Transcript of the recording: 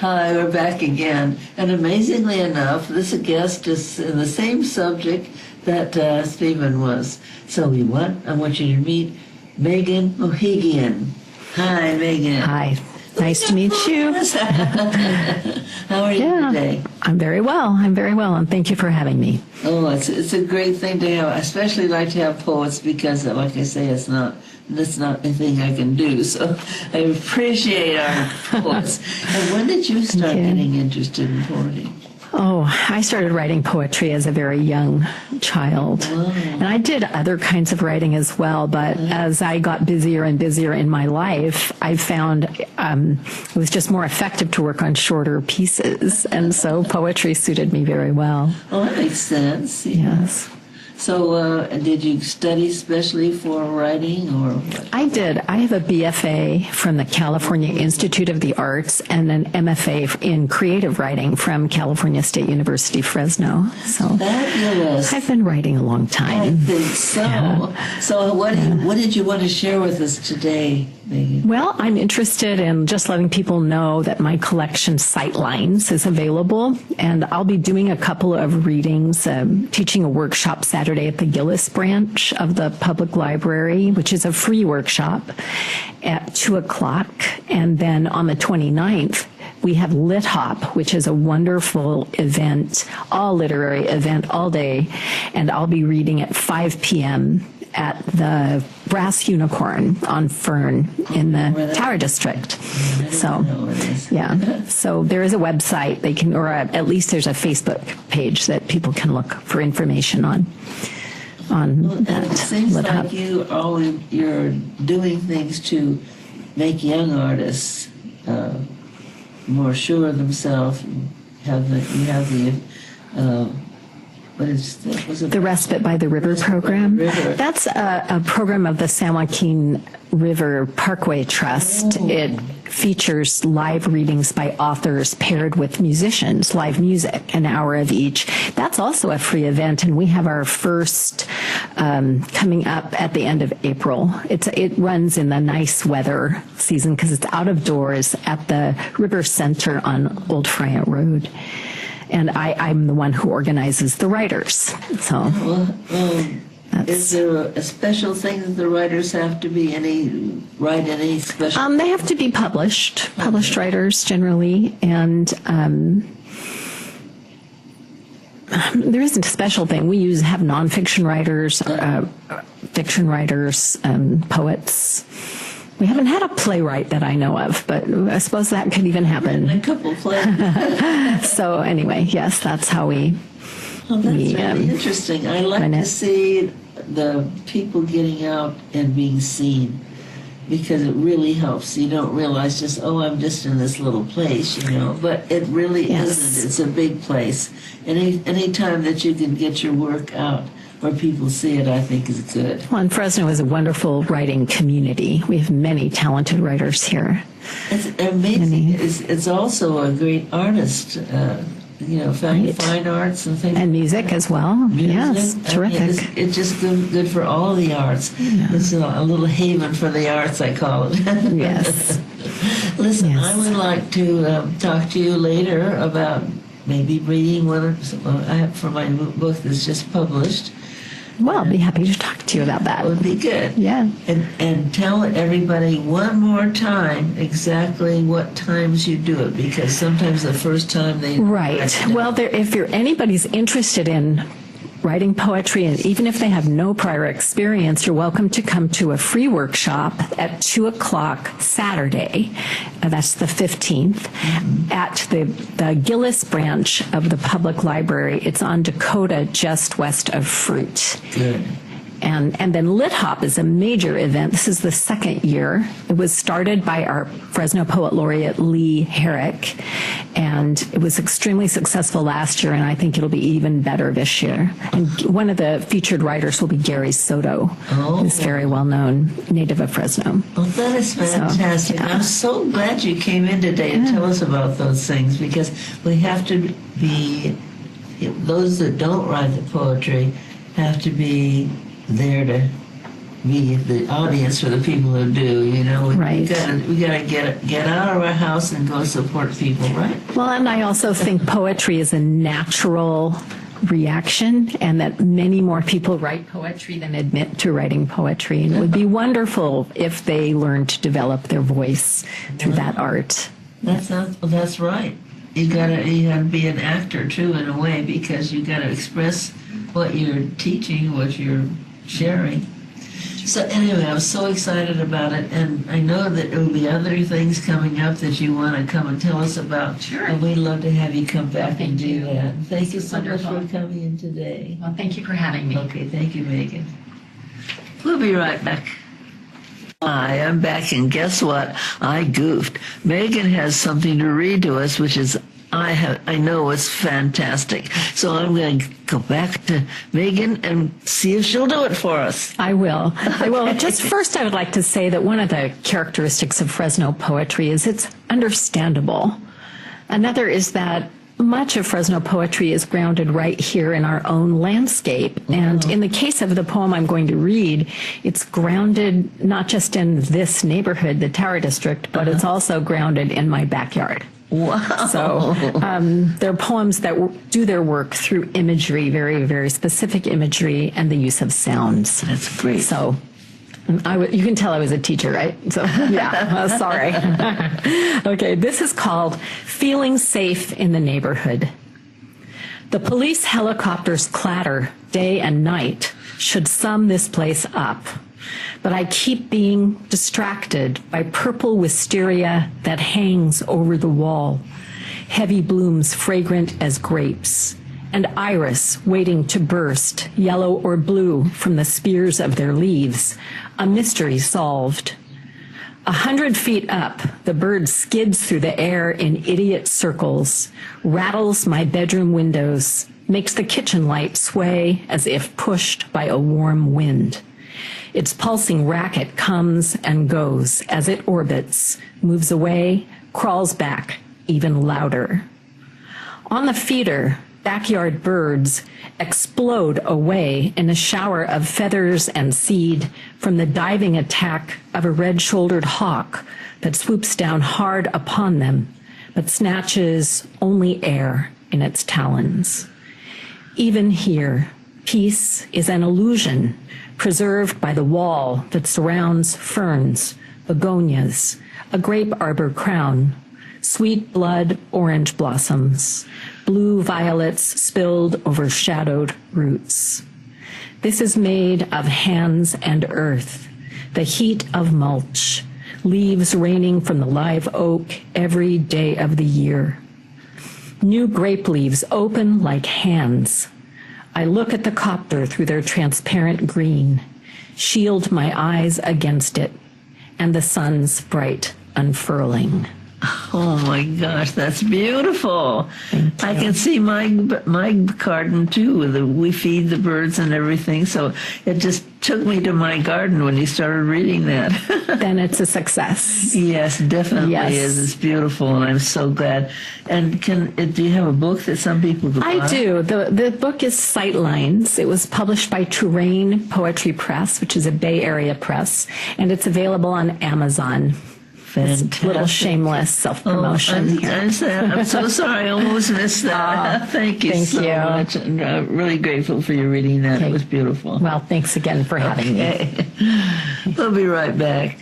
Hi, we're back again. And amazingly enough, this guest is in the same subject that Stephen was. So I want you to meet Megan Bohigian. Hi, Megan. Hi. Nice to meet you. How are you today? I'm very well, and thank you for having me. Oh, it's a great thing to have. I especially like to have poets because, like I say, it's not anything I can do. So I appreciate our poets. And when did you start getting interested in poetry? Oh, I started writing poetry as a very young child. Wow. And I did other kinds of writing as well, but as I got busier and busier in my life, I found it was just more effective to work on shorter pieces. And so poetry suited me very well. Oh, that makes sense. Yes. So did you study specially for writing or what? I did. I have a BFA from the California Institute of the Arts and an MFA in creative writing from California State University, Fresno. So fabulous. I've been writing a long time. I think so. Yeah. So what did you want to share with us today, Megan? Well, I'm interested in just letting people know that my collection Sightlines is available, and I'll be doing a couple of readings, teaching a workshop Saturday at the Gillis branch of the public library, which is a free workshop at 2 o'clock. And then on the 29th, we have Lit Hop, which is a wonderful event, all literary event all day. And I'll be reading at 5 p.m. at the Brass Unicorn on Fern in the Tower District. So, yeah. So there is a website they can, or at least there's a Facebook page that people can look for information on. That. It seems like you're doing things to make young artists more sure of themselves. The Respite by the River program. That's a program of the San Joaquin River Parkway Trust. It features live readings by authors paired with musicians, live music, an hour of each. That's also a free event, and we have our first coming up at the end of April. It runs in the nice weather season because it's out of doors at the River Center on Old Friant Road. And I'm the one who organizes the writers. So, is there a special thing that the writers have to be write any special? They have to be published writers generally, and there isn't a special thing. We have nonfiction writers, fiction writers, poets. We haven't had a playwright that I know of, but I suppose that could even happen. A couple plays. So anyway, yes, that's how we. Well, that's really interesting. I like to see the people getting out and being seen because it really helps. You don't realize just, I'm just in this little place, but it really isn't. It's a big place. Any time that you can get your work out where people see it, I think is good. Well, and Fresno is a wonderful writing community. We have many talented writers here. It's amazing. It's also a great artist, fine arts and things. And music as well. Yes, terrific. It's just good for all the arts. Yeah. It's a little haven for the arts, I call it. Yes. Listen, I would like to talk to you later about maybe reading one I have for my book that's just published. Well, I'll be happy to talk to you about that. That would be good. Yeah. And tell everybody one more time exactly what times you do it, because sometimes the first time they... Right. Well, if anybody's interested in writing poetry, and even if they have no prior experience, you're welcome to come to a free workshop at 2 o'clock Saturday. That's the 15th, at the Gillis branch of the public library. It's on Dakota, just west of Fruit. Good. And then Lit Hop is a major event. This is the second year. It was started by our Fresno Poet Laureate, Lee Herrick, and it was extremely successful last year, and I think it'll be even better this year. And one of the featured writers will be Gary Soto, who's very well known, native of Fresno. Well, that is fantastic. So, I'm so glad you came in today to tell us about those things, because we have to be, those that don't write the poetry have to be there to be the audience for the people who do. You know, Right. we gotta get out of our house and go support people, right? Well, and I also think poetry is a natural reaction, and that many more people write poetry than admit to writing poetry. And it would be wonderful if they learned to develop their voice through that art. That's right. You gotta be an actor too, in a way, because you gotta express what you're teaching, what you're sharing. So anyway, I'm so excited about it, and I know that there will be other things coming up that you want to come and tell us about. Sure. And we'd love to have you come back and do that. Thank you so Wonderful. much for coming in today. Well, thank you for having me. Okay, thank you, Megan. We'll be right back. Hi, I'm back, and guess what? I goofed. Megan has something to read to us, which is I know it's fantastic. So I'm going to go back to Megan and see if she'll do it for us. I will. Just first, I would like to say that one of the characteristics of Fresno poetry is it's understandable. Another is that much of Fresno poetry is grounded right here in our own landscape. And in the case of the poem I'm going to read, it's grounded not just in this neighborhood, the Tower District, but it's also grounded in my backyard. Wow. So they're poems that do their work through imagery, very, very specific imagery, and the use of sounds. That's great. So you can tell I was a teacher, right? So yeah, sorry. Okay, this is called Feeling Safe in the Neighborhood. The police helicopters clatter day and night should sum this place up. But I keep being distracted by purple wisteria that hangs over the wall, heavy blooms fragrant as grapes, and iris waiting to burst, yellow or blue from the spears of their leaves, a mystery solved. 100 feet up, the bird skids through the air in idiot circles, rattles my bedroom windows, makes the kitchen light sway as if pushed by a warm wind. Its pulsing racket comes and goes as it orbits, moves away, crawls back, even louder. On the feeder, backyard birds explode away in a shower of feathers and seed from the diving attack of a red-shouldered hawk that swoops down hard upon them, but snatches only air in its talons. Even here, peace is an illusion preserved by the wall that surrounds ferns, begonias, a grape arbor crown, sweet blood orange blossoms, blue violets spilled over shadowed roots. This is made of hands and earth, the heat of mulch, leaves raining from the live oak every day of the year. New grape leaves open like hands. I look at the copter through their transparent green, shield my eyes against it, and the sun's bright unfurling. Oh my gosh, that's beautiful. I can see my garden too. We feed the birds and everything, so it just took me to my garden when you started reading that. Then it's a success. Yes, definitely Yes. is. It's beautiful, and I'm so glad. And do you have a book that some people could buy? I do. The book is Sightlines. It was published by Terrain Poetry Press, which is a Bay Area press, and it's available on Amazon. Fantastic. It's a little shameless self-promotion here. I'm so sorry. I almost missed that. Thank you so much. And really grateful for you reading that. Okay. It was beautiful. Well, thanks again for having me. We'll be right back.